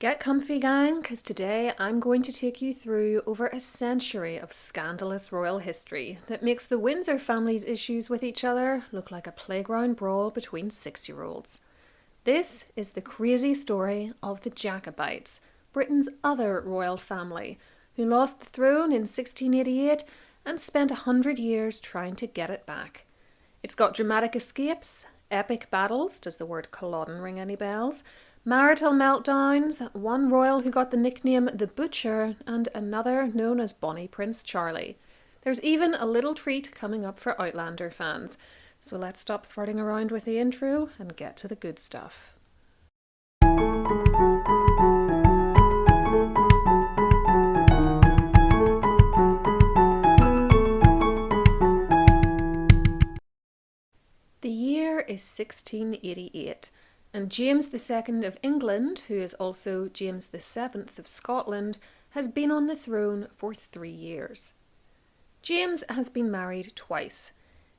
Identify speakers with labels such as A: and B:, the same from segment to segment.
A: Get comfy, gang, because today I'm going to take you through over a century of scandalous royal history that makes the Windsor family's issues with each other look like a playground brawl between 6-year-olds. This is the crazy story of the Jacobites, Britain's other royal family, who lost the throne in 1688 and spent 100 years trying to get it back. It's got dramatic escapes, epic battles, does the word Culloden ring any bells? Marital meltdowns, one royal who got the nickname the Butcher and another known as Bonnie Prince Charlie. There's even a little treat coming up for Outlander fans. So let's stop farting around with the intro and get to the good stuff. The year is 1688. And James II of England, who is also James VII of Scotland, has been on the throne for 3 years. James has been married twice.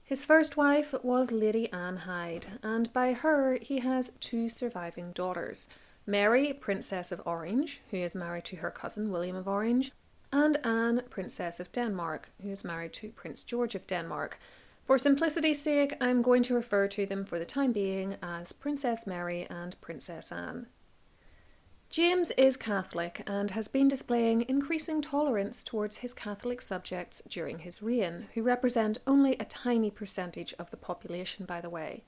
A: His first wife was Lady Anne Hyde, and by her he has 2 surviving daughters, Mary, Princess of Orange, who is married to her cousin William of Orange, and Anne, Princess of Denmark, who is married to Prince George of Denmark. For simplicity's sake, I'm going to refer to them for the time being as Princess Mary and Princess Anne. James is Catholic and has been displaying increasing tolerance towards his Catholic subjects during his reign, who represent only a tiny percentage of the population, by the way.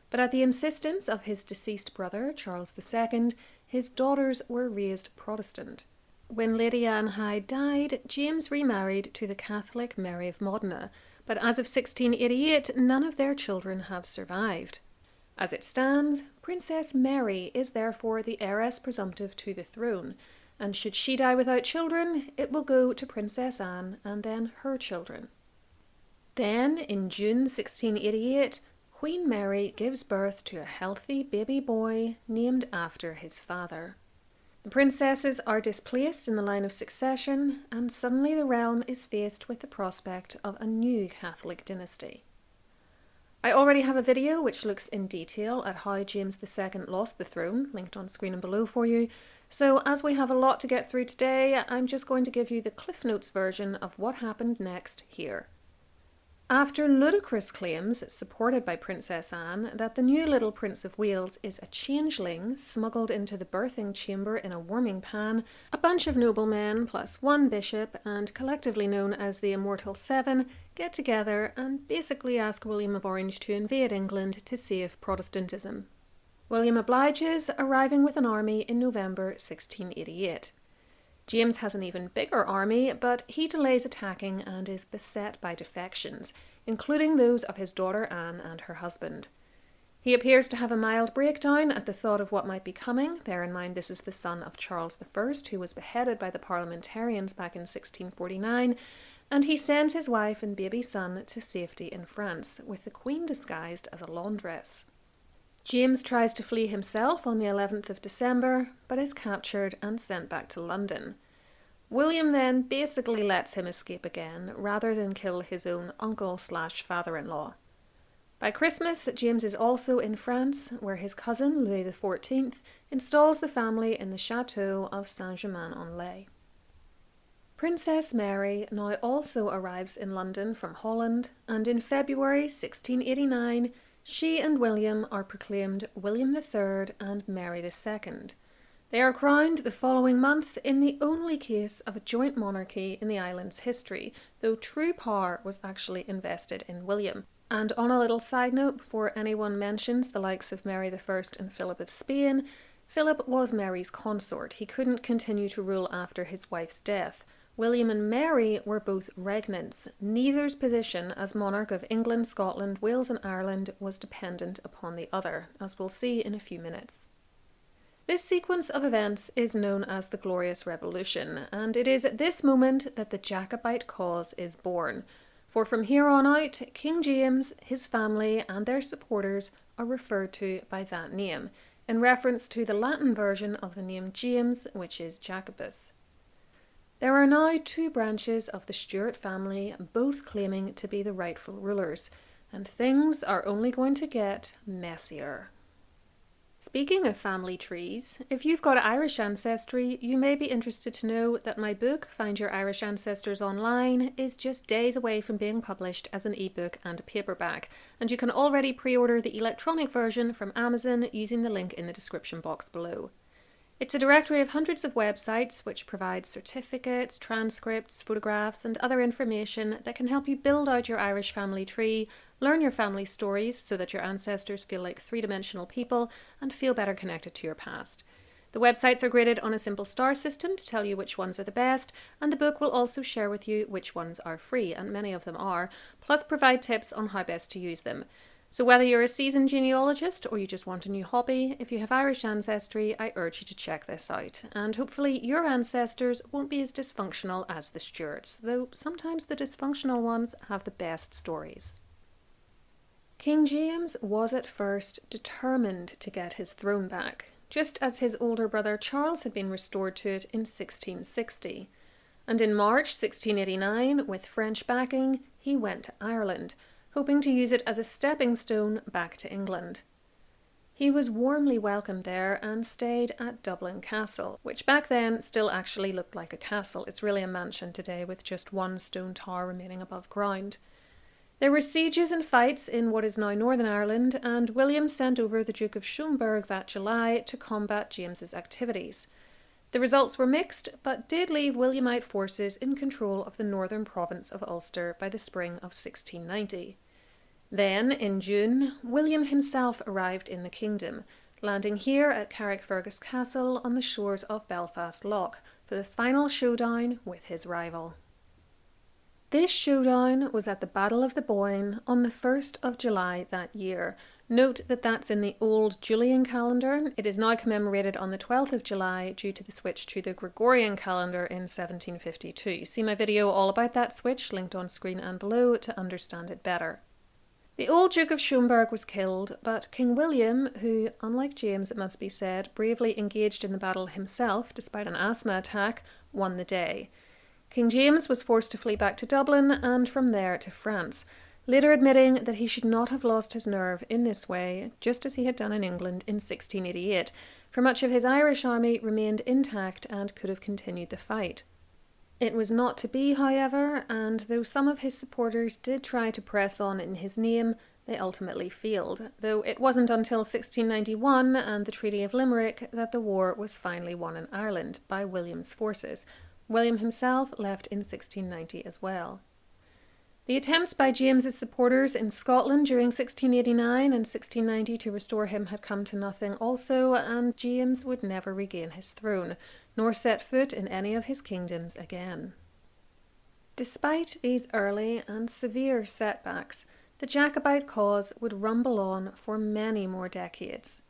A: But at the insistence of his deceased brother, Charles II, his daughters were raised Protestant. When Lady Anne Hyde died, James remarried to the Catholic Mary of Modena, but as of 1688, none of their children have survived. As it stands, Princess Mary is therefore the heiress presumptive to the throne, and should she die without children, it will go to Princess Anne and then her children. Then, in June 1688, Queen Mary gives birth to a healthy baby boy named after his father. The princesses are displaced in the line of succession, and suddenly the realm is faced with the prospect of a new Catholic dynasty. I already have a video which looks in detail at how James II lost the throne, linked on screen and below for you, so as we have a lot to get through today, I'm just going to give you the Cliff Notes version of what happened next here. After ludicrous claims, supported by Princess Anne, that the new little Prince of Wales is a changeling smuggled into the birthing chamber in a warming pan, a bunch of noblemen plus 1 bishop, and collectively known as the Immortal Seven, get together and basically ask William of Orange to invade England to save Protestantism. William obliges, arriving with an army in November 1688. James has an even bigger army, but he delays attacking and is beset by defections, including those of his daughter Anne and her husband. He appears to have a mild breakdown at the thought of what might be coming. Bear in mind this is the son of Charles I, who was beheaded by the parliamentarians back in 1649, and he sends his wife and baby son to safety in France, with the Queen disguised as a laundress. James tries to flee himself on the 11th of December, but is captured and sent back to London. William then basically lets him escape again, rather than kill his own uncle/father-in-law. By Christmas, James is also in France, where his cousin Louis XIV installs the family in the chateau of Saint-Germain-en-Laye. Princess Mary now also arrives in London from Holland, and in February 1689, she and William are proclaimed William III and Mary II. They are crowned the following month in the only case of a joint monarchy in the island's history, though true power was actually invested in William. And on a little side note, before anyone mentions the likes of Mary I and Philip of Spain, Philip was Mary's consort. He couldn't continue to rule after his wife's death. William and Mary were both regnants. Neither's position as monarch of England, Scotland, Wales and Ireland was dependent upon the other, as we'll see in a few minutes. This sequence of events is known as the Glorious Revolution, and it is at this moment that the Jacobite cause is born. For from here on out, King James, his family and their supporters are referred to by that name, in reference to the Latin version of the name James, which is Jacobus. There are now 2 branches of the Stuart family, both claiming to be the rightful rulers, and things are only going to get messier. Speaking of family trees, if you've got Irish ancestry, you may be interested to know that my book, Find Your Irish Ancestors Online, is just days away from being published as an ebook and a paperback, and you can already pre-order the electronic version from Amazon using the link in the description box below. It's a directory of hundreds of websites which provides certificates, transcripts, photographs and other information that can help you build out your Irish family tree, learn your family stories so that your ancestors feel like three-dimensional people and feel better connected to your past. The websites are graded on a simple star system to tell you which ones are the best, and the book will also share with you which ones are free, and many of them are, plus provide tips on how best to use them. So whether you're a seasoned genealogist or you just want a new hobby, if you have Irish ancestry, I urge you to check this out. And hopefully your ancestors won't be as dysfunctional as the Stuarts, though sometimes the dysfunctional ones have the best stories. King James was at first determined to get his throne back, just as his older brother Charles had been restored to it in 1660. And in March 1689, with French backing, he went to Ireland, hoping to use it as a stepping stone back to England. He was warmly welcomed there and stayed at Dublin Castle, which back then still actually looked like a castle. It's really a mansion today with just one stone tower remaining above ground. There were sieges and fights in what is now Northern Ireland, and William sent over the Duke of Schomberg that July to combat James's activities. The results were mixed, but did leave Williamite forces in control of the northern province of Ulster by the spring of 1690. Then, in June, William himself arrived in the kingdom, landing here at Carrickfergus Castle on the shores of Belfast Lough for the final showdown with his rival. This showdown was at the Battle of the Boyne on the 1st of July that year. Note that that's in the old Julian calendar. It is now commemorated on the 12th of July due to the switch to the Gregorian calendar in 1752. See my video all about that switch, linked on screen and below, to understand it better. The old Duke of Schomberg was killed, but King William, who, unlike James it must be said, bravely engaged in the battle himself despite an asthma attack, won the day. King James was forced to flee back to Dublin and from there to France, later admitting that he should not have lost his nerve in this way, just as he had done in England in 1688, for much of his Irish army remained intact and could have continued the fight. It was not to be, however, and though some of his supporters did try to press on in his name, they ultimately failed, though it wasn't until 1691 and the Treaty of Limerick that the war was finally won in Ireland by William's forces. William himself left in 1690 as well. The attempts by James's supporters in Scotland during 1689 and 1690 to restore him had come to nothing also, and James would never regain his throne, nor set foot in any of his kingdoms again. Despite these early and severe setbacks, the Jacobite cause would rumble on for many more decades.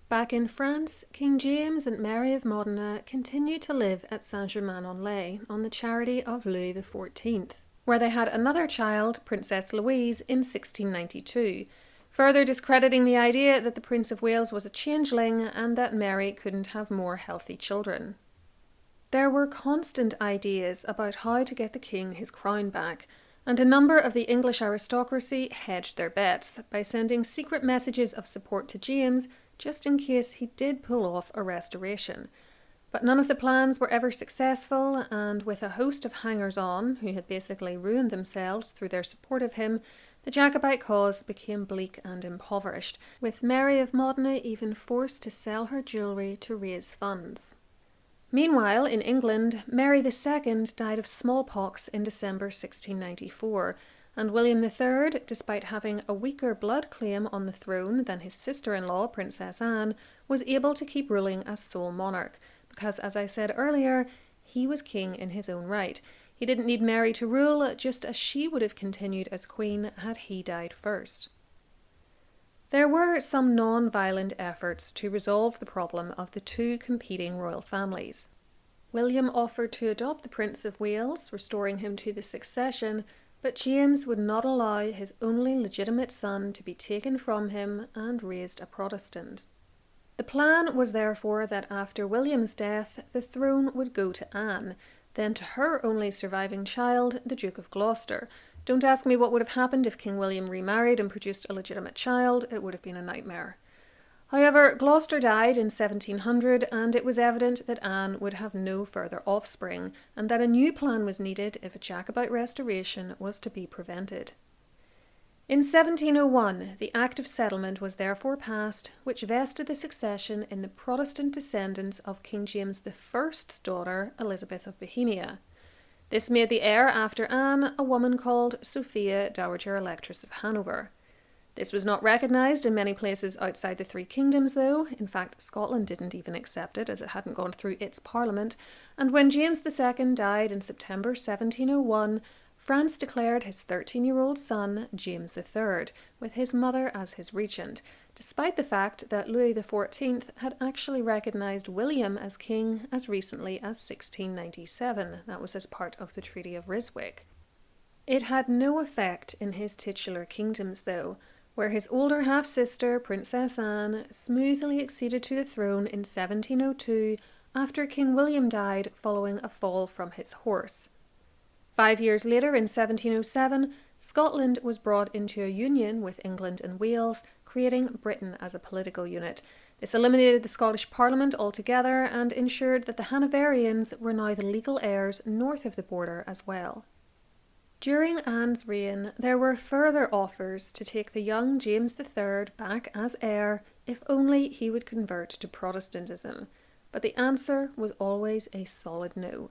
A: Back in France, King James and Mary of Modena continued to live at Saint-Germain-en-Laye on the charity of Louis XIV, where they had another child, Princess Louise, in 1692, further discrediting the idea that the Prince of Wales was a changeling and that Mary couldn't have more healthy children. There were constant ideas about how to get the king his crown back, and a number of the English aristocracy hedged their bets by sending secret messages of support to James just in case he did pull off a restoration. But none of the plans were ever successful, and with a host of hangers-on who had basically ruined themselves through their support of him, the Jacobite cause became bleak and impoverished, with Mary of Modena even forced to sell her jewellery to raise funds. Meanwhile, in England, Mary II died of smallpox in December 1694, and William III, despite having a weaker blood claim on the throne than his sister-in-law, Princess Anne, was able to keep ruling as sole monarch, because, as I said earlier, he was king in his own right. He didn't need Mary to rule, just as she would have continued as queen had he died first. There were some non-violent efforts to resolve the problem of the two competing royal families. William offered to adopt the Prince of Wales, restoring him to the succession, but James would not allow his only legitimate son to be taken from him and raised a Protestant. The plan was therefore that after William's death, the throne would go to Anne, then to her only surviving child, the Duke of Gloucester. Don't ask me what would have happened if King William remarried and produced a legitimate child. It would have been a nightmare. However, Gloucester died in 1700, and it was evident that Anne would have no further offspring, and that a new plan was needed if a Jacobite restoration was to be prevented. In 1701, the Act of Settlement was therefore passed, which vested the succession in the Protestant descendants of King James I's daughter, Elizabeth of Bohemia. This made the heir after Anne a woman called Sophia, Dowager Electress of Hanover. This was not recognised in many places outside the three kingdoms, though. In fact, Scotland didn't even accept it, as it hadn't gone through its parliament, and when James II died in September 1701, France declared his 13-year-old son, James III, with his mother as his regent, despite the fact that Louis XIV had actually recognised William as king as recently as 1697. That was as part of the Treaty of Ryswick. It had no effect in his titular kingdoms, though, where his older half-sister, Princess Anne, smoothly acceded to the throne in 1702 after King William died following a fall from his horse. 5 years later, in 1707, Scotland was brought into a union with England and Wales, creating Britain as a political unit. This eliminated the Scottish Parliament altogether and ensured that the Hanoverians were now the legal heirs north of the border as well. During Anne's reign, there were further offers to take the young James III back as heir if only he would convert to Protestantism, but the answer was always a solid no.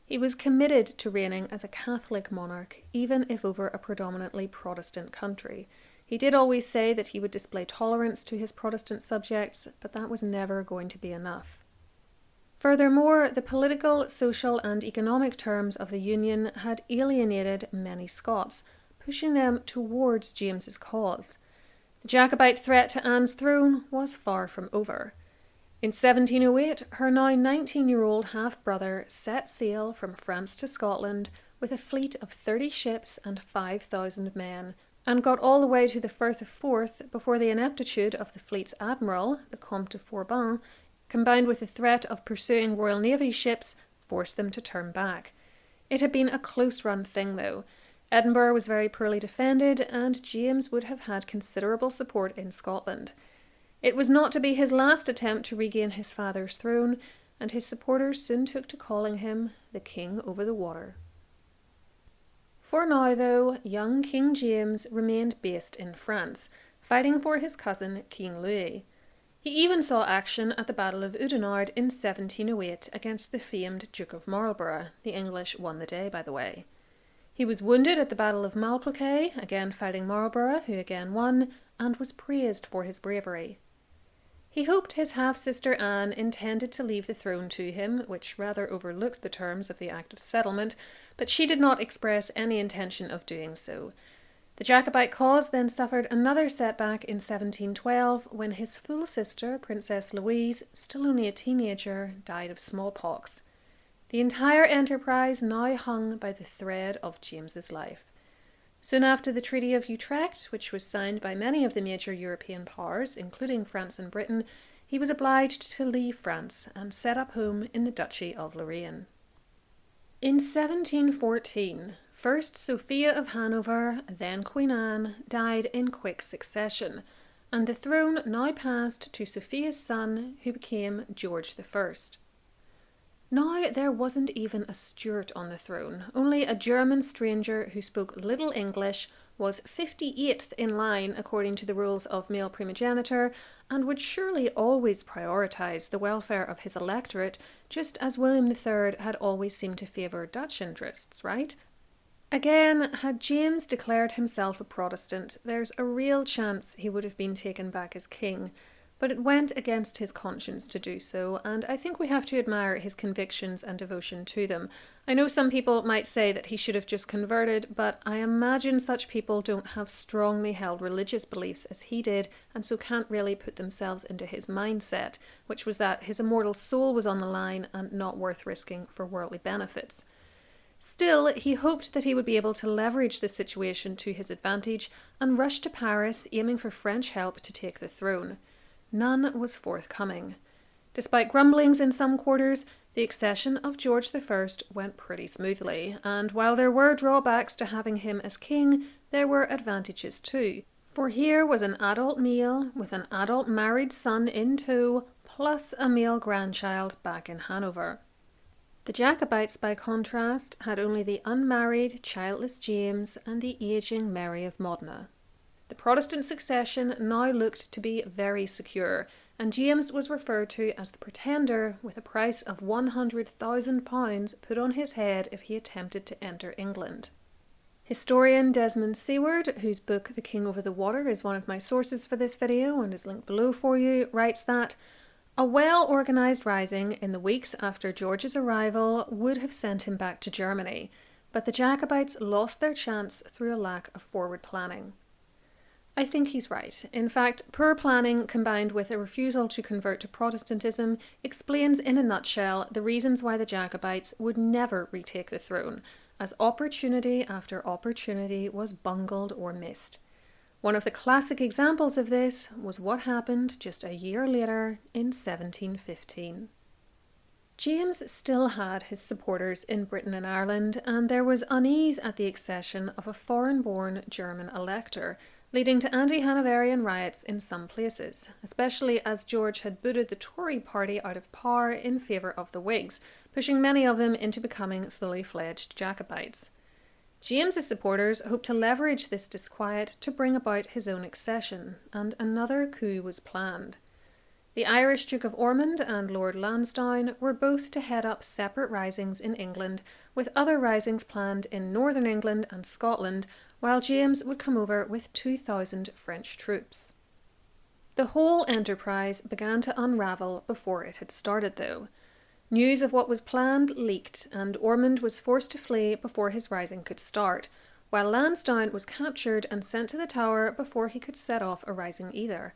A: He was committed to reigning as a Catholic monarch, even if over a predominantly Protestant country. He did always say that he would display tolerance to his Protestant subjects, but that was never going to be enough. Furthermore, the political, social and economic terms of the Union had alienated many Scots, pushing them towards James's cause. The Jacobite threat to Anne's throne was far from over. In 1708, her now 19-year-old half-brother set sail from France to Scotland with a fleet of 30 ships and 5,000 men, and got all the way to the Firth of Forth before the ineptitude of the fleet's admiral, the Comte de Forbin, combined with the threat of pursuing Royal Navy ships, forced them to turn back. It had been a close-run thing, though. Edinburgh was very poorly defended, and James would have had considerable support in Scotland. It was not to be his last attempt to regain his father's throne, and his supporters soon took to calling him the King over the Water. For now, though, young King James remained based in France, fighting for his cousin King Louis. He even saw action at the Battle of Oudenarde in 1708 against the famed Duke of Marlborough. The English won the day, by the way. He was wounded at the Battle of Malplaquet, again fighting Marlborough, who again won, and was praised for his bravery. He hoped his half-sister Anne intended to leave the throne to him, which rather overlooked the terms of the Act of Settlement, but she did not express any intention of doing so. The Jacobite cause then suffered another setback in 1712 when his full sister, Princess Louise, still only a teenager, died of smallpox. The entire enterprise now hung by the thread of James's life. Soon after the Treaty of Utrecht, which was signed by many of the major European powers, including France and Britain, he was obliged to leave France and set up home in the Duchy of Lorraine. In 1714, first Sophia of Hanover, then Queen Anne, died in quick succession, and the throne now passed to Sophia's son, who became George I. Now there wasn't even a Stuart on the throne, only a German stranger who spoke little English, was 58th in line according to the rules of male primogeniture, and would surely always prioritise the welfare of his electorate, just as William III had always seemed to favour Dutch interests, right? Again, had James declared himself a Protestant, there's a real chance he would have been taken back as king, but it went against his conscience to do so, and I think we have to admire his convictions and devotion to them. I know some people might say that he should have just converted, but I imagine such people don't have strongly held religious beliefs as he did, and so can't really put themselves into his mindset, which was that his immortal soul was on the line and not worth risking for worldly benefits. Still, he hoped that he would be able to leverage the situation to his advantage and rush to Paris, aiming for French help to take the throne. None was forthcoming. Despite grumblings in some quarters, the accession of George I went pretty smoothly, and while there were drawbacks to having him as king, there were advantages too. For here was an adult male with an adult married son in tow, plus a male grandchild back in Hanover. The Jacobites, by contrast, had only the unmarried, childless James and the ageing Mary of Modena. The Protestant succession now looked to be very secure, and James was referred to as the Pretender, with a price of £100,000 put on his head if he attempted to enter England. Historian Desmond Seward, whose book The King Over the Water is one of my sources for this video and is linked below for you, writes that a well-organised rising in the weeks after George's arrival would have sent him back to Germany, but the Jacobites lost their chance through a lack of forward planning. I think he's right. In fact, poor planning combined with a refusal to convert to Protestantism explains in a nutshell the reasons why the Jacobites would never retake the throne, as opportunity after opportunity was bungled or missed. One of the classic examples of this was what happened just a year later in 1715. James still had his supporters in Britain and Ireland, and there was unease at the accession of a foreign-born German elector, leading to anti-Hanoverian riots in some places, especially as George had booted the Tory party out of power in favour of the Whigs, pushing many of them into becoming fully fledged Jacobites. James's supporters hoped to leverage this disquiet to bring about his own accession, and another coup was planned. The Irish Duke of Ormond and Lord Lansdowne were both to head up separate risings in England, with other risings planned in northern England and Scotland, while James would come over with 2,000 French troops. The whole enterprise began to unravel before it had started, though. News of what was planned leaked, and Ormond was forced to flee before his rising could start, while Lansdowne was captured and sent to the Tower before he could set off a rising either.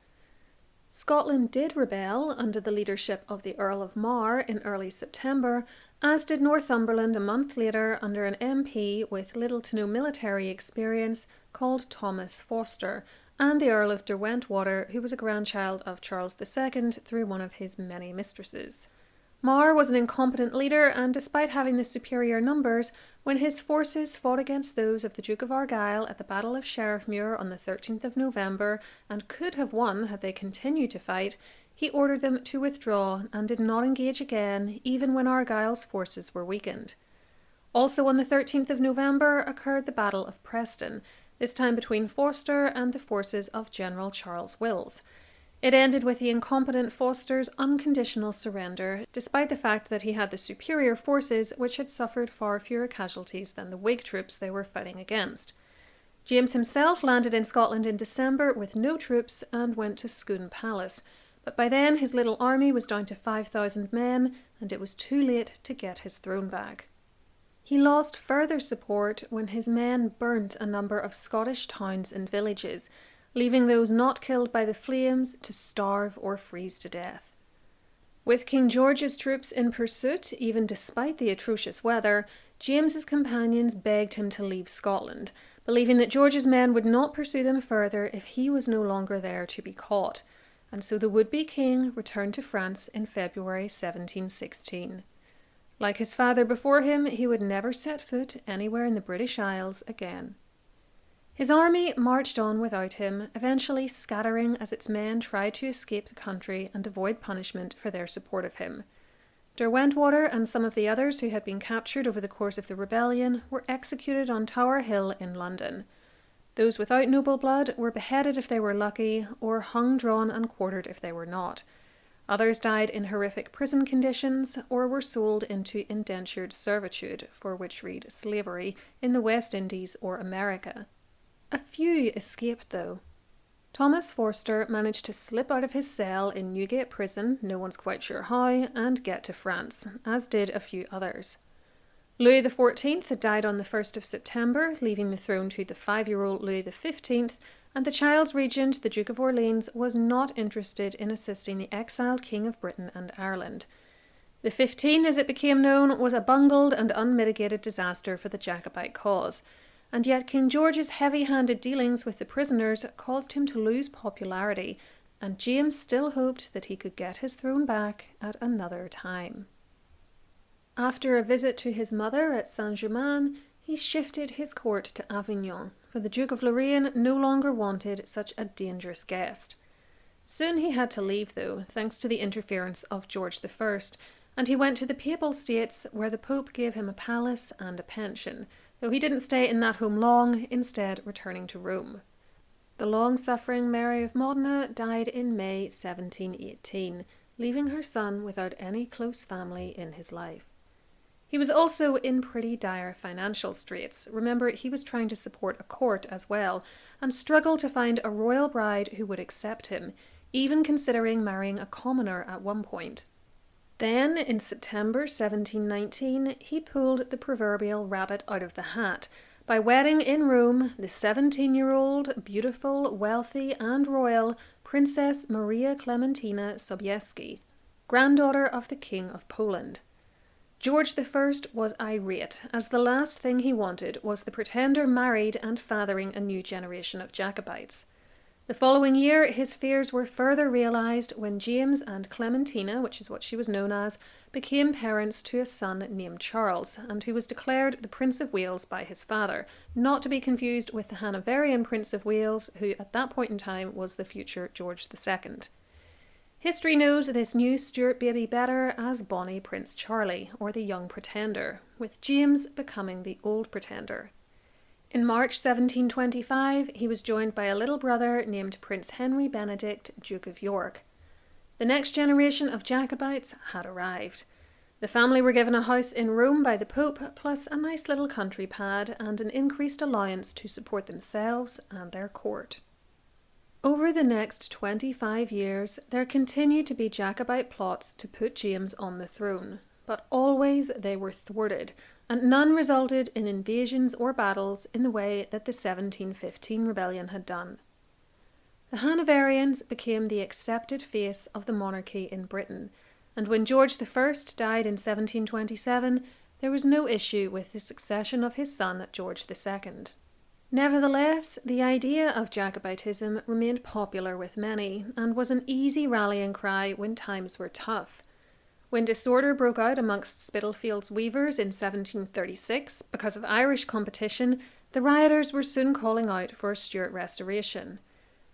A: Scotland did rebel under the leadership of the Earl of Mar in early September, as did Northumberland a month later under an MP with little to no military experience called Thomas Forster, and the Earl of Derwentwater, who was a grandchild of Charles II through one of his many mistresses. Mar was an incompetent leader, and despite having the superior numbers, when his forces fought against those of the Duke of Argyll at the Battle of Sheriffmuir on the 13th of November, and could have won had they continued to fight, he ordered them to withdraw and did not engage again, even when Argyll's forces were weakened. Also on the 13th of November occurred the Battle of Preston, this time between Forster and the forces of General Charles Wills. It ended with the incompetent Forster's unconditional surrender, despite the fact that he had the superior forces which had suffered far fewer casualties than the Whig troops they were fighting against. James himself landed in Scotland in December with no troops and went to Scone Palace, but by then his little army was down to 5,000 men, and it was too late to get his throne back. He lost further support when his men burnt a number of Scottish towns and villages, leaving those not killed by the flames to starve or freeze to death. With King George's troops in pursuit, even despite the atrocious weather, James's companions begged him to leave Scotland, believing that George's men would not pursue them further if he was no longer there to be caught, and so the would-be king returned to France in February 1716. Like his father before him, he would never set foot anywhere in the British Isles again. His army marched on without him, eventually scattering as its men tried to escape the country and avoid punishment for their support of him. Derwentwater and some of the others who had been captured over the course of the rebellion were executed on Tower Hill in London. Those without noble blood were beheaded if they were lucky, or hung, drawn and quartered if they were not. Others died in horrific prison conditions, or were sold into indentured servitude, for which read slavery, in the West Indies or America. A few escaped, though. Thomas Forster managed to slip out of his cell in Newgate Prison, no one's quite sure how, and get to France, as did a few others. Louis XIV died on the 1st of September, leaving the throne to the 5-year-old Louis XV, and the child's regent, the Duke of Orleans, was not interested in assisting the exiled King of Britain and Ireland. The 15, as it became known, was a bungled and unmitigated disaster for the Jacobite cause, and yet King George's heavy-handed dealings with the prisoners caused him to lose popularity, and James still hoped that he could get his throne back at another time. After a visit to his mother at Saint-Germain, he shifted his court to Avignon, for the Duke of Lorraine no longer wanted such a dangerous guest. Soon he had to leave, though, thanks to the interference of George I, and he went to the Papal States, where the Pope gave him a palace and a pension, though he didn't stay in that home long, instead returning to Rome. The long-suffering Mary of Modena died in May 1718, leaving her son without any close family in his life. He was also in pretty dire financial straits. Remember, he was trying to support a court as well, and struggled to find a royal bride who would accept him, even considering marrying a commoner at one point. Then, in September 1719, he pulled the proverbial rabbit out of the hat by wedding in Rome the 17-year-old, beautiful, wealthy and royal Princess Maria Clementina Sobieska, granddaughter of the King of Poland. George I was irate, as the last thing he wanted was the pretender married and fathering a new generation of Jacobites. The following year, his fears were further realised when James and Clementina, which is what she was known as, became parents to a son named Charles, and who was declared the Prince of Wales by his father, not to be confused with the Hanoverian Prince of Wales, who at that point in time was the future George II. History knows this new Stuart baby better as Bonnie Prince Charlie, or the Young Pretender, with James becoming the Old Pretender. In March 1725, he was joined by a little brother named Prince Henry Benedict, Duke of York. The next generation of Jacobites had arrived. The family were given a house in Rome by the Pope, plus a nice little country pad and an increased allowance to support themselves and their court. Over the next 25 years, there continued to be Jacobite plots to put James on the throne, but always they were thwarted, and none resulted in invasions or battles in the way that the 1715 rebellion had done. The Hanoverians became the accepted face of the monarchy in Britain, and when George I died in 1727, there was no issue with the succession of his son George II. Nevertheless, the idea of Jacobitism remained popular with many, and was an easy rallying cry when times were tough. When disorder broke out amongst Spitalfield's weavers in 1736 because of Irish competition, the rioters were soon calling out for a Stuart restoration.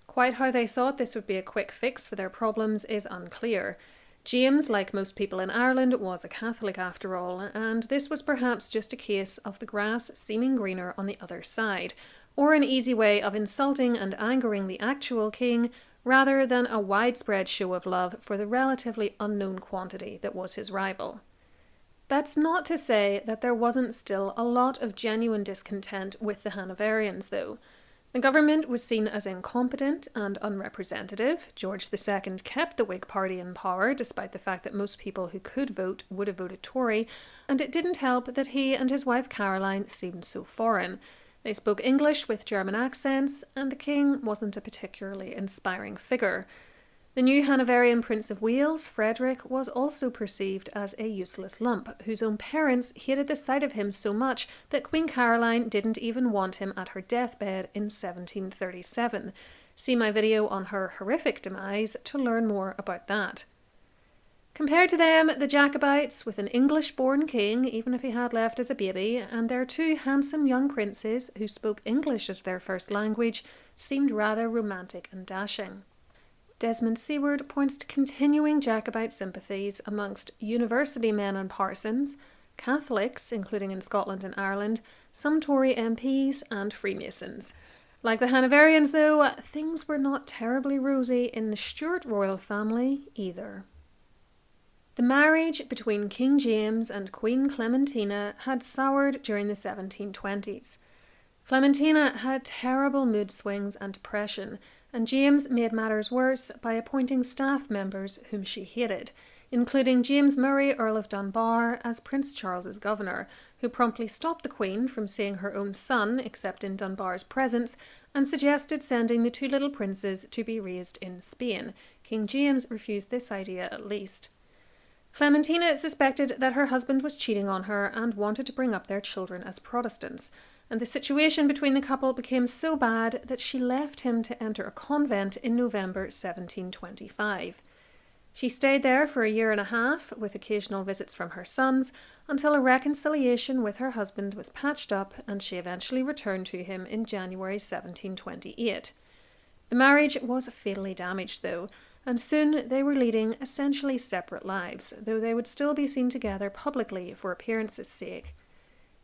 A: Quite how they thought this would be a quick fix for their problems is unclear. James, like most people in Ireland, was a Catholic after all, and this was perhaps just a case of the grass seeming greener on the other side, or an easy way of insulting and angering the actual king, rather than a widespread show of love for the relatively unknown quantity that was his rival. That's not to say that there wasn't still a lot of genuine discontent with the Hanoverians, though. The government was seen as incompetent and unrepresentative. George II kept the Whig Party in power, despite the fact that most people who could vote would have voted Tory, and it didn't help that he and his wife Caroline seemed so foreign. They spoke English with German accents, and the king wasn't a particularly inspiring figure. The new Hanoverian Prince of Wales, Frederick, was also perceived as a useless lump, whose own parents hated the sight of him so much that Queen Caroline didn't even want him at her deathbed in 1737. See my video on her horrific demise to learn more about that. Compared to them, the Jacobites, with an English-born king, even if he had left as a baby, and their two handsome young princes who spoke English as their first language, seemed rather romantic and dashing. Desmond Seward points to continuing Jacobite sympathies amongst university men and parsons, Catholics, including in Scotland and Ireland, some Tory MPs, and Freemasons. Like the Hanoverians, though, things were not terribly rosy in the Stuart royal family either. The marriage between King James and Queen Clementina had soured during the 1720s. Clementina had terrible mood swings and depression, and James made matters worse by appointing staff members whom she hated, including James Murray, Earl of Dunbar, as Prince Charles's governor, who promptly stopped the Queen from seeing her own son except in Dunbar's presence, and suggested sending the two little princes to be raised in Spain. King James refused this idea at least. Clementina suspected that her husband was cheating on her and wanted to bring up their children as Protestants, and the situation between the couple became so bad that she left him to enter a convent in November 1725. She stayed there for a year and a half, with occasional visits from her sons, until a reconciliation with her husband was patched up and she eventually returned to him in January 1728. The marriage was fatally damaged, though, and soon they were leading essentially separate lives, though they would still be seen together publicly for appearances' sake.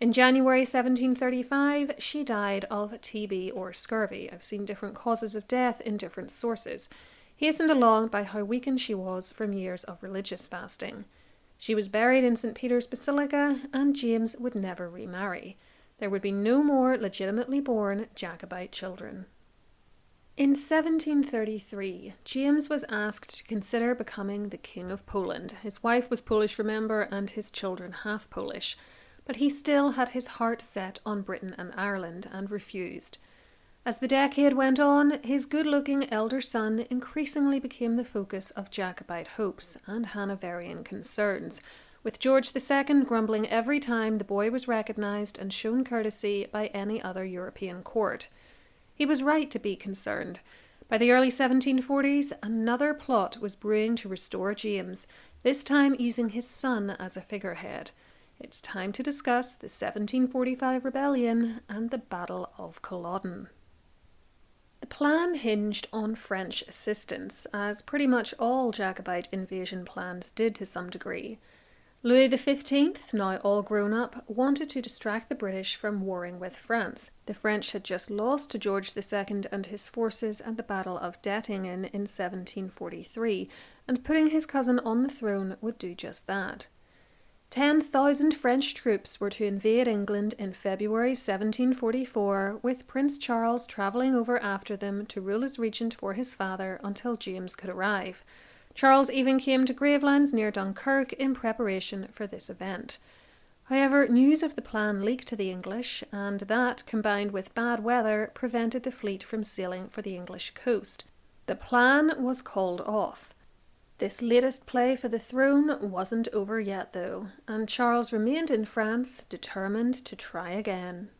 A: In January 1735, she died of TB or scurvy. I've seen different causes of death in different sources, hastened along by how weakened she was from years of religious fasting. She was buried in St. Peter's Basilica, and James would never remarry. There would be no more legitimately born Jacobite children. In 1733, James was asked to consider becoming the King of Poland. His wife was Polish, remember, and his children half Polish. But he still had his heart set on Britain and Ireland and refused. As the decade went on, his good-looking elder son increasingly became the focus of Jacobite hopes and Hanoverian concerns, with George II grumbling every time the boy was recognised and shown courtesy by any other European court. He was right to be concerned. By the early 1740s, another plot was brewing to restore James, this time using his son as a figurehead. It's time to discuss the 1745 rebellion and the Battle of Culloden. The plan hinged on French assistance, as pretty much all Jacobite invasion plans did to some degree. Louis XV, now all grown up, wanted to distract the British from warring with France. The French had just lost to George II and his forces at the Battle of Dettingen in 1743, and putting his cousin on the throne would do just that. 10,000 French troops were to invade England in February 1744, with Prince Charles travelling over after them to rule as regent for his father until James could arrive. Charles even came to Gravelines near Dunkirk in preparation for this event. However, news of the plan leaked to the English, and that, combined with bad weather, prevented the fleet from sailing for the English coast. The plan was called off. This latest play for the throne wasn't over yet, though, and Charles remained in France, determined to try again.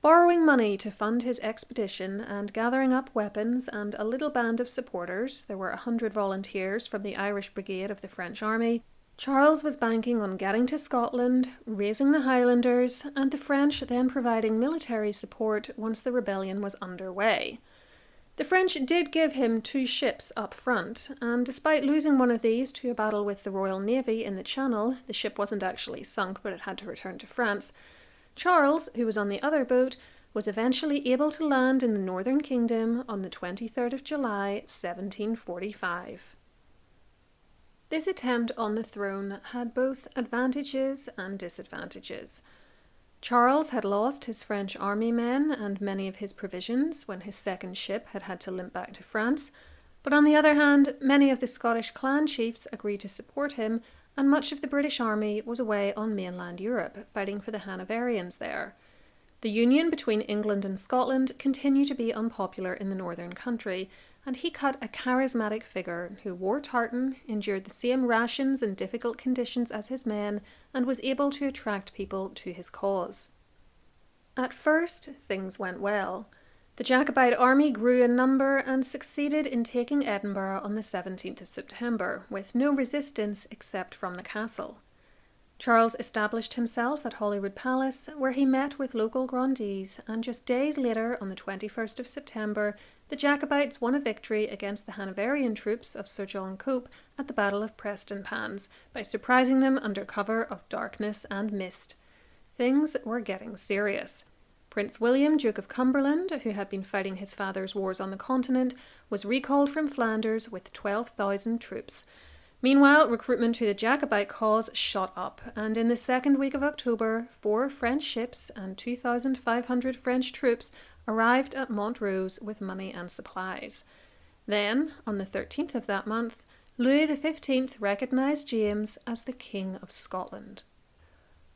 A: Borrowing money to fund his expedition and gathering up weapons and a little band of supporters, there were 100 volunteers from the Irish Brigade of the French army, Charles was banking on getting to Scotland, raising the Highlanders, and the French then providing military support once the rebellion was underway. The French did give him 2 ships up front, and despite losing one of these to a battle with the Royal Navy in the Channel, the ship wasn't actually sunk but it had to return to France, Charles, who was on the other boat, was eventually able to land in the Northern Kingdom on the 23rd of July, 1745. This attempt on the throne had both advantages and disadvantages. Charles had lost his French army men and many of his provisions when his second ship had to limp back to France, but on the other hand, many of the Scottish clan chiefs agreed to support him, and much of the British army was away on mainland Europe, fighting for the Hanoverians there. The union between England and Scotland continued to be unpopular in the northern country, and he cut a charismatic figure who wore tartan, endured the same rations and difficult conditions as his men, and was able to attract people to his cause. At first, things went well. The Jacobite army grew in number and succeeded in taking Edinburgh on the 17th of September, with no resistance except from the castle. Charles established himself at Holyrood Palace, where he met with local grandees, and just days later, on the 21st of September, the Jacobites won a victory against the Hanoverian troops of Sir John Cope at the Battle of Prestonpans by surprising them under cover of darkness and mist. Things were getting serious. Prince William, Duke of Cumberland, who had been fighting his father's wars on the continent, was recalled from Flanders with 12,000 troops. Meanwhile, recruitment to the Jacobite cause shot up, and in the second week of October, 4 French ships and 2,500 French troops arrived at Montrose with money and supplies. Then, on the 13th of that month, Louis XV recognised James as the King of Scotland.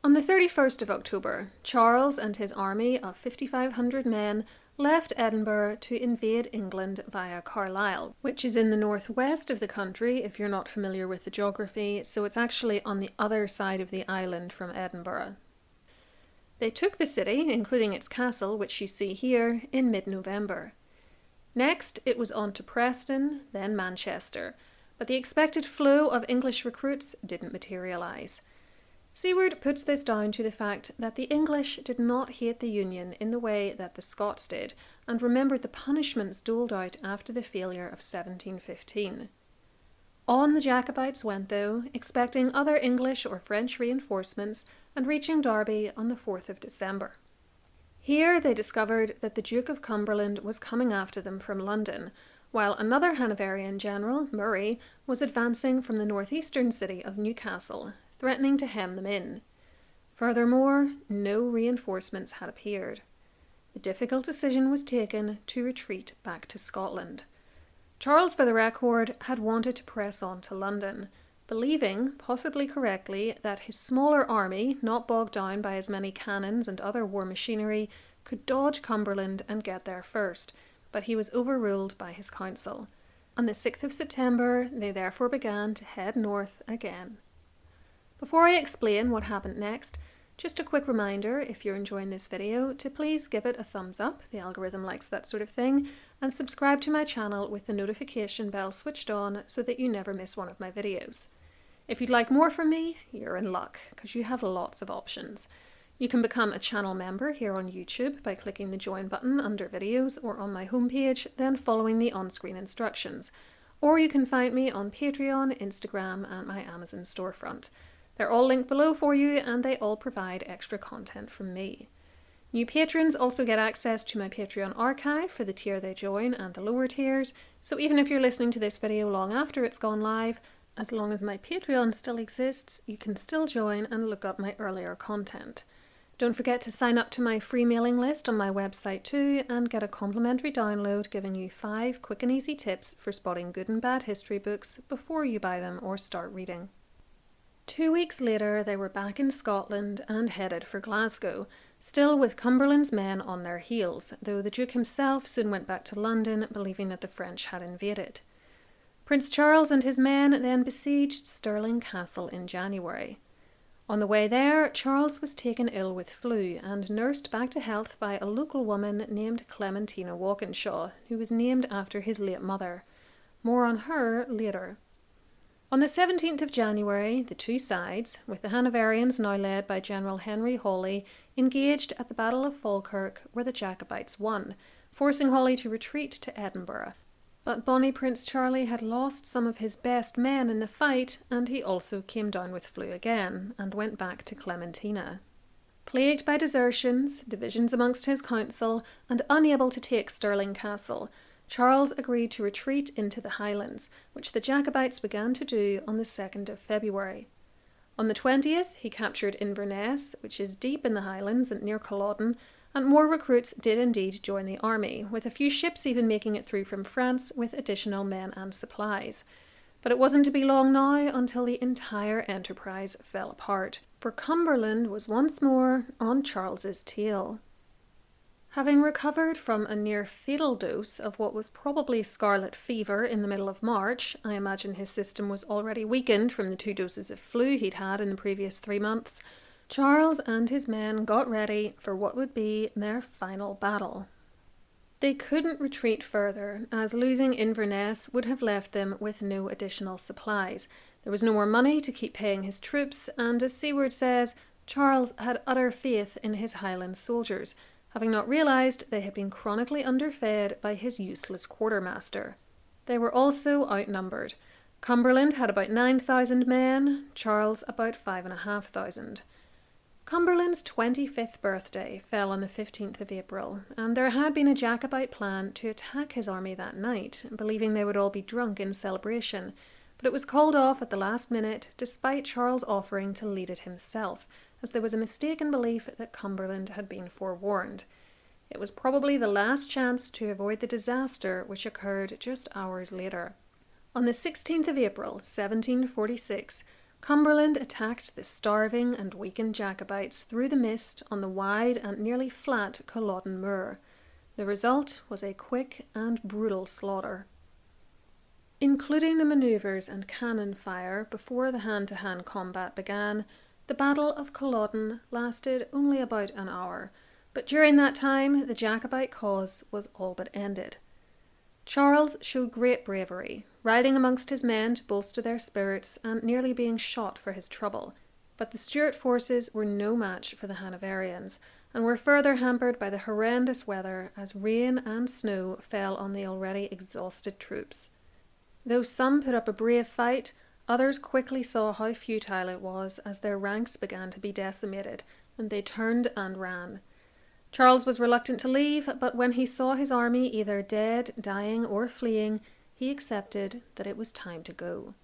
A: On the 31st of October, Charles and his army of 5,500 men left Edinburgh to invade England via Carlisle, which is in the northwest of the country if you're not familiar with the geography, so it's actually on the other side of the island from Edinburgh. They took the city, including its castle, which you see here, in mid-November. Next, it was on to Preston, then Manchester, but the expected flow of English recruits didn't materialise. Seward puts this down to the fact that the English did not hate the Union in the way that the Scots did, and remembered the punishments doled out after the failure of 1715. On the Jacobites went, though, expecting other English or French reinforcements, and reaching Derby on the 4th of December. Here they discovered that the Duke of Cumberland was coming after them from London, while another Hanoverian general, Murray, was advancing from the northeastern city of Newcastle, threatening to hem them in. Furthermore, no reinforcements had appeared. The difficult decision was taken to retreat back to Scotland. Charles, for the record, had wanted to press on to London, believing, possibly correctly, that his smaller army, not bogged down by as many cannons and other war machinery, could dodge Cumberland and get there first, but he was overruled by his council. On the 6th of September, they therefore began to head north again. Before I explain what happened next, just a quick reminder, if you're enjoying this video, to please give it a thumbs up, the algorithm likes that sort of thing, and subscribe to my channel with the notification bell switched on so that you never miss one of my videos. If you'd like more from me, you're in luck, because you have lots of options. You can become a channel member here on YouTube by clicking the join button under videos or on my homepage, then following the on-screen instructions. Or you can find me on Patreon, Instagram, and my Amazon storefront. They're all linked below for you, and they all provide extra content from me. New patrons also get access to my Patreon archive for the tier they join and the lower tiers, so even if you're listening to this video long after it's gone live, as long as my Patreon still exists, you can still join and look up my earlier content. Don't forget to sign up to my free mailing list on my website too, and get a complimentary download giving you 5 quick and easy tips for spotting good and bad history books before you buy them or start reading. 2 weeks later, they were back in Scotland and headed for Glasgow, still with Cumberland's men on their heels, though the Duke himself soon went back to London, believing that the French had invaded. Prince Charles and his men then besieged Stirling Castle in January. On the way there, Charles was taken ill with flu and nursed back to health by a local woman named Clementina Walkinshaw, who was named after his late mother. More on her later. On the 17th of January, the two sides, with the Hanoverians now led by General Henry Hawley, engaged at the Battle of Falkirk, where the Jacobites won, forcing Hawley to retreat to Edinburgh. But bonny Prince Charlie had lost some of his best men in the fight, and he also came down with flu again, and went back to Clementina. Plagued by desertions, divisions amongst his council, and unable to take Stirling Castle, Charles agreed to retreat into the Highlands, which the Jacobites began to do on the 2nd of February. On the 20th, he captured Inverness, which is deep in the Highlands and near Culloden, and more recruits did indeed join the army, with a few ships even making it through from France with additional men and supplies. But it wasn't to be long now until the entire enterprise fell apart, for Cumberland was once more on Charles's tail. Having recovered from a near-fatal dose of what was probably scarlet fever in the middle of March, I imagine his system was already weakened from the 2 doses of flu he'd had in the previous 3 months, Charles and his men got ready for what would be their final battle. They couldn't retreat further, as losing Inverness would have left them with no additional supplies. There was no more money to keep paying his troops, and as Seward says, Charles had utter faith in his Highland soldiers, having not realised they had been chronically underfed by his useless quartermaster. They were also outnumbered. Cumberland had about 9,000 men, Charles about 5,500. Cumberland's 25th birthday fell on the 15th of April, and there had been a Jacobite plan to attack his army that night, believing they would all be drunk in celebration, but it was called off at the last minute, despite Charles offering to lead it himself, as there was a mistaken belief that Cumberland had been forewarned. It was probably the last chance to avoid the disaster which occurred just hours later. On the 16th of April, 1746, Cumberland attacked the starving and weakened Jacobites through the mist on the wide and nearly flat Culloden moor. The result was a quick and brutal slaughter. Including the manoeuvres and cannon fire before the hand-to-hand combat began, the Battle of Culloden lasted only about an hour, but during that time the Jacobite cause was all but ended. Charles showed great bravery, riding amongst his men to bolster their spirits and nearly being shot for his trouble. But the Stuart forces were no match for the Hanoverians, and were further hampered by the horrendous weather as rain and snow fell on the already exhausted troops. Though some put up a brave fight, others quickly saw how futile it was as their ranks began to be decimated, and they turned and ran. Charles was reluctant to leave, but when he saw his army either dead, dying, or fleeing, he accepted that it was time to go.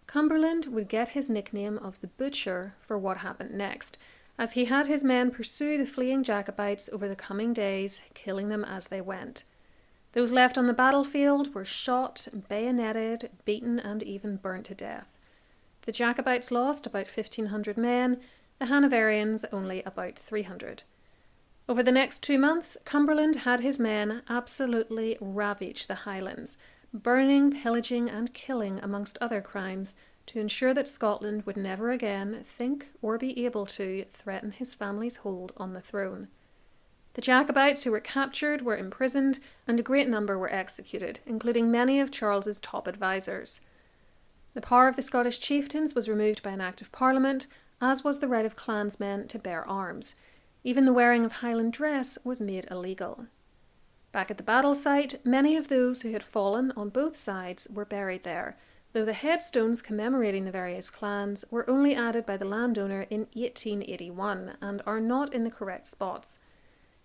A: Cumberland would get his nickname of the Butcher for what happened next, as he had his men pursue the fleeing Jacobites over the coming days, killing them as they went. Those left on the battlefield were shot, bayoneted, beaten, and even burnt to death. The Jacobites lost about 1,500 men, the Hanoverians only about 300. Over the next 2 months, Cumberland had his men absolutely ravage the Highlands, burning, pillaging, and killing amongst other crimes, to ensure that Scotland would never again think or be able to threaten his family's hold on the throne. The Jacobites who were captured were imprisoned, and a great number were executed, including many of Charles's top advisors. The power of the Scottish chieftains was removed by an Act of Parliament, as was the right of clansmen to bear arms. Even the wearing of Highland dress was made illegal. Back at the battle site, many of those who had fallen on both sides were buried there, though the headstones commemorating the various clans were only added by the landowner in 1881 and are not in the correct spots.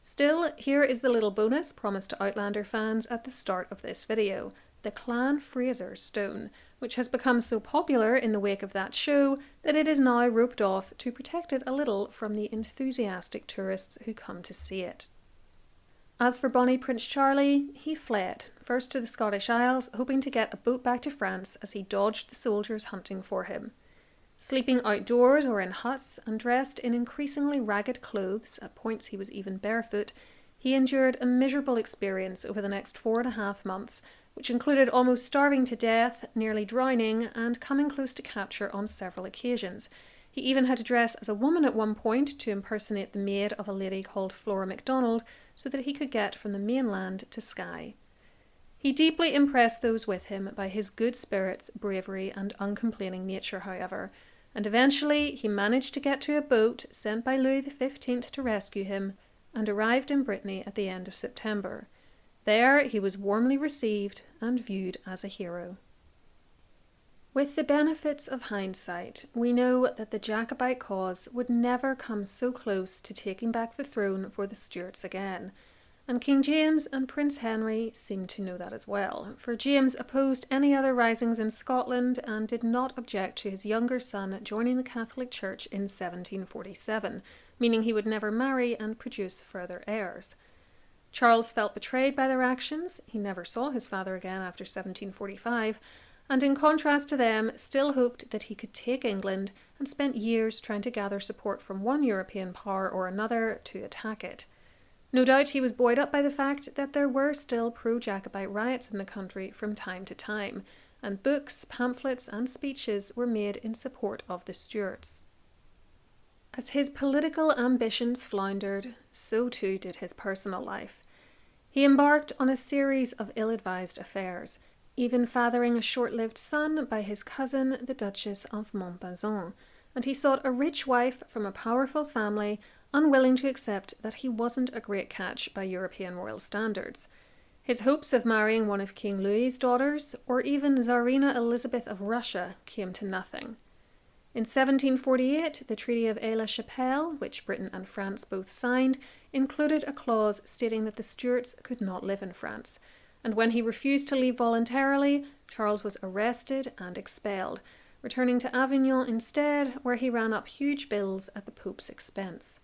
A: Still, here is the little bonus promised to Outlander fans at the start of this video, the Clan Fraser stone, which has become so popular in the wake of that show that it is now roped off to protect it a little from the enthusiastic tourists who come to see it. As for bonny Prince Charlie, he fled, first to the Scottish Isles, hoping to get a boat back to France as he dodged the soldiers hunting for him. Sleeping outdoors or in huts and dressed in increasingly ragged clothes, at points he was even barefoot, he endured a miserable experience over the next 4.5 months, which included almost starving to death, nearly drowning, and coming close to capture on several occasions. He even had to dress as a woman at one point to impersonate the maid of a lady called Flora MacDonald so that he could get from the mainland to Skye. He deeply impressed those with him by his good spirits, bravery, and uncomplaining nature, however, and eventually he managed to get to a boat sent by Louis XV to rescue him, and arrived in Brittany at the end of September. There he was warmly received and viewed as a hero. With the benefits of hindsight, we know that the Jacobite cause would never come so close to taking back the throne for the Stuarts again, and King James and Prince Henry seemed to know that as well, for James opposed any other risings in Scotland and did not object to his younger son joining the Catholic Church in 1747, meaning he would never marry and produce further heirs. Charles felt betrayed by their actions. He never saw his father again after 1745, and in contrast to them, still hoped that he could take England, and spent years trying to gather support from one European power or another to attack it. No doubt he was buoyed up by the fact that there were still pro-Jacobite riots in the country from time to time, and books, pamphlets, and speeches were made in support of the Stuarts. As his political ambitions floundered, so too did his personal life. He embarked on a series of ill-advised affairs, even fathering a short-lived son by his cousin, the Duchess of Montbazon, and he sought a rich wife from a powerful family, unwilling to accept that he wasn't a great catch by European royal standards. His hopes of marrying one of King Louis's daughters, or even Tsarina Elizabeth of Russia, came to nothing. In 1748, the Treaty of Aix-la-Chapelle, which Britain and France both signed, included a clause stating that the Stuarts could not live in France, and when he refused to leave voluntarily, Charles was arrested and expelled, returning to Avignon instead, where he ran up huge bills at the Pope's expense.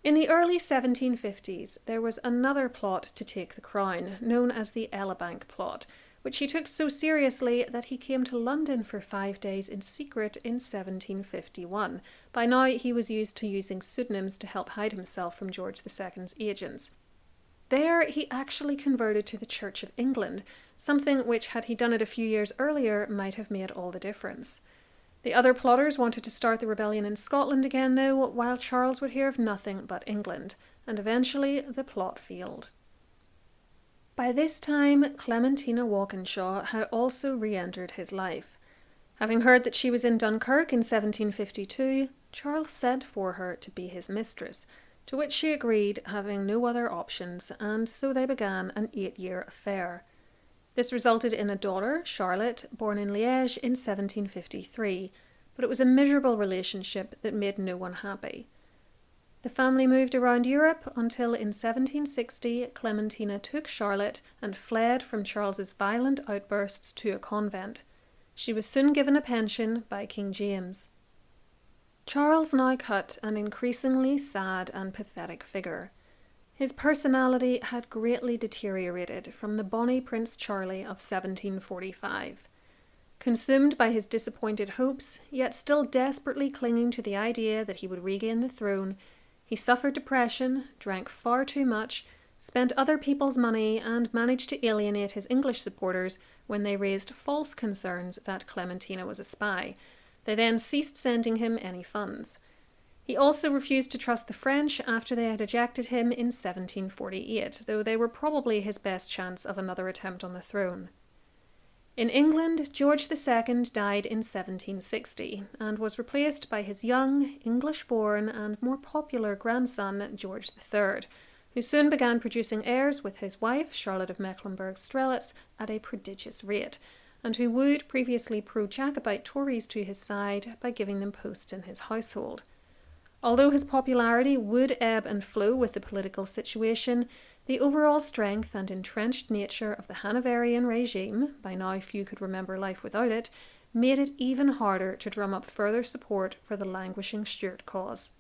A: In the early 1750s, there was another plot to take the crown, known as the Elibank plot, which he took so seriously that he came to London for 5 days in secret in 1751. By now he was used to using pseudonyms to help hide himself from George II's agents. There he actually converted to the Church of England, something which, had he done it a few years earlier, might have made all the difference. The other plotters wanted to start the rebellion in Scotland again though, while Charles would hear of nothing but England, and eventually the plot failed. By this time, Clementina Walkinshaw had also re-entered his life. Having heard that she was in Dunkirk in 1752, Charles sent for her to be his mistress, to which she agreed, having no other options, and so they began an 8-year affair. This resulted in a daughter, Charlotte, born in Liège in 1753, but it was a miserable relationship that made no one happy. The family moved around Europe until in 1760 Clementina took Charlotte and fled from Charles's violent outbursts to a convent. She was soon given a pension by King James. Charles now cut an increasingly sad and pathetic figure. His personality had greatly deteriorated from the bonny Prince Charlie of 1745. Consumed by his disappointed hopes, yet still desperately clinging to the idea that he would regain the throne, he suffered depression, drank far too much, spent other people's money, and managed to alienate his English supporters when they raised false concerns that Clementina was a spy. They then ceased sending him any funds. He also refused to trust the French after they had ejected him in 1748, though they were probably his best chance of another attempt on the throne. In England, George II died in 1760 and was replaced by his young, English-born and more popular grandson, George III, who soon began producing heirs with his wife, Charlotte of Mecklenburg-Strelitz, at a prodigious rate, and who wooed previously pro-Jacobite Tories to his side by giving them posts in his household. Although his popularity would ebb and flow with the political situation, the overall strength and entrenched nature of the Hanoverian regime, by now few could remember life without it, made it even harder to drum up further support for the languishing Stuart cause.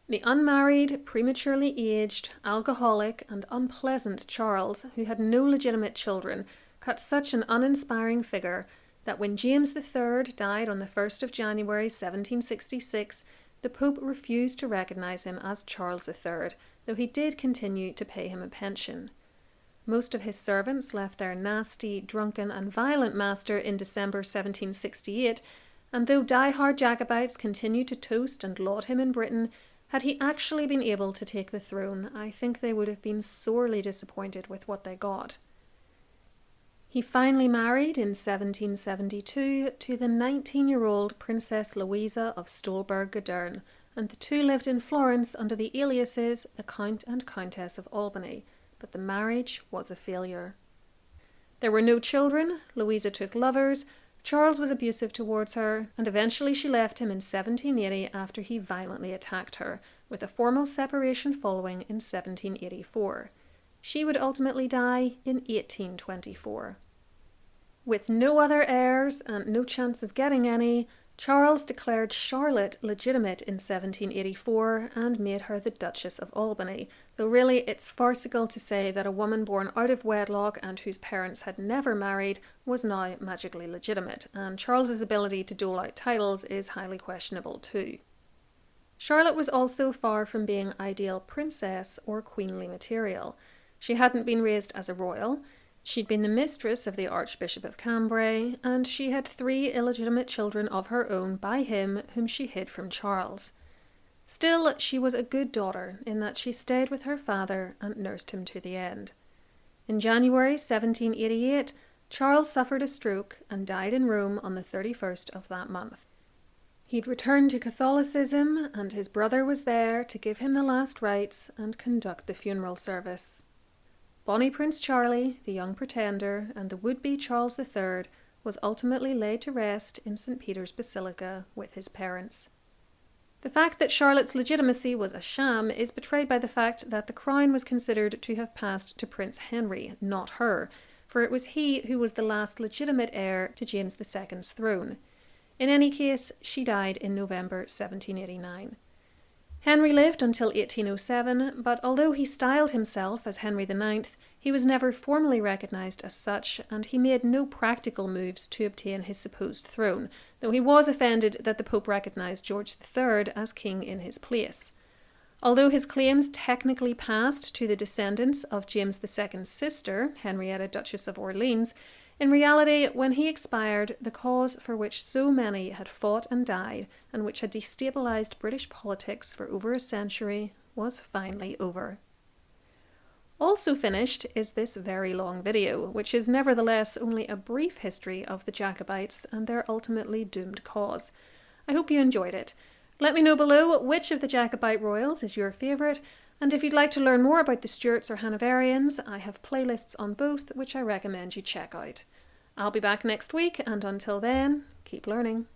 A: The unmarried, prematurely aged, alcoholic, and unpleasant Charles, who had no legitimate children, cut such an uninspiring figure that when James III died on the 1st of January 1766, the Pope refused to recognise him as Charles III, though he did continue to pay him a pension. Most of his servants left their nasty, drunken and violent master in December 1768, and though die-hard Jacobites continued to toast and laud him in Britain, had he actually been able to take the throne, I think they would have been sorely disappointed with what they got. He finally married in 1772 to the 19-year-old Princess Louisa of Stolberg-Gudern, and the two lived in Florence under the aliases the Count and Countess of Albany, but the marriage was a failure. There were no children, Louisa took lovers, Charles was abusive towards her, and eventually she left him in 1780 after he violently attacked her, with a formal separation following in 1784. She would ultimately die in 1824. With no other heirs and no chance of getting any, Charles declared Charlotte legitimate in 1784 and made her the Duchess of Albany, though really it's farcical to say that a woman born out of wedlock and whose parents had never married was now magically legitimate, and Charles's ability to dole out titles is highly questionable too. Charlotte was also far from being ideal princess or queenly material. She hadn't been raised as a royal. She'd been the mistress of the Archbishop of Cambrai, and she had 3 illegitimate children of her own by him whom she hid from Charles. Still, she was a good daughter in that she stayed with her father and nursed him to the end. In January 1788, Charles suffered a stroke and died in Rome on the 31st of that month. He'd returned to Catholicism, and his brother was there to give him the last rites and conduct the funeral service. Bonnie Prince Charlie, the young pretender, and the would-be Charles III was ultimately laid to rest in St. Peter's Basilica with his parents. The fact that Charlotte's legitimacy was a sham is betrayed by the fact that the crown was considered to have passed to Prince Henry, not her, for it was he who was the last legitimate heir to James II's throne. In any case, she died in November 1789. Henry lived until 1807, but although he styled himself as Henry IX, he was never formally recognised as such, and he made no practical moves to obtain his supposed throne, though he was offended that the Pope recognised George III as king in his place. Although his claims technically passed to the descendants of James II's sister, Henrietta, Duchess of Orleans, in reality, when he expired, the cause for which so many had fought and died, and which had destabilised British politics for over a century, was finally over. Also finished is this very long video, which is nevertheless only a brief history of the Jacobites and their ultimately doomed cause. I hope you enjoyed it. Let me know below which of the Jacobite royals is your favourite, and if you'd like to learn more about the Stuarts or Hanoverians, I have playlists on both which I recommend you check out. I'll be back next week, and until then, keep learning.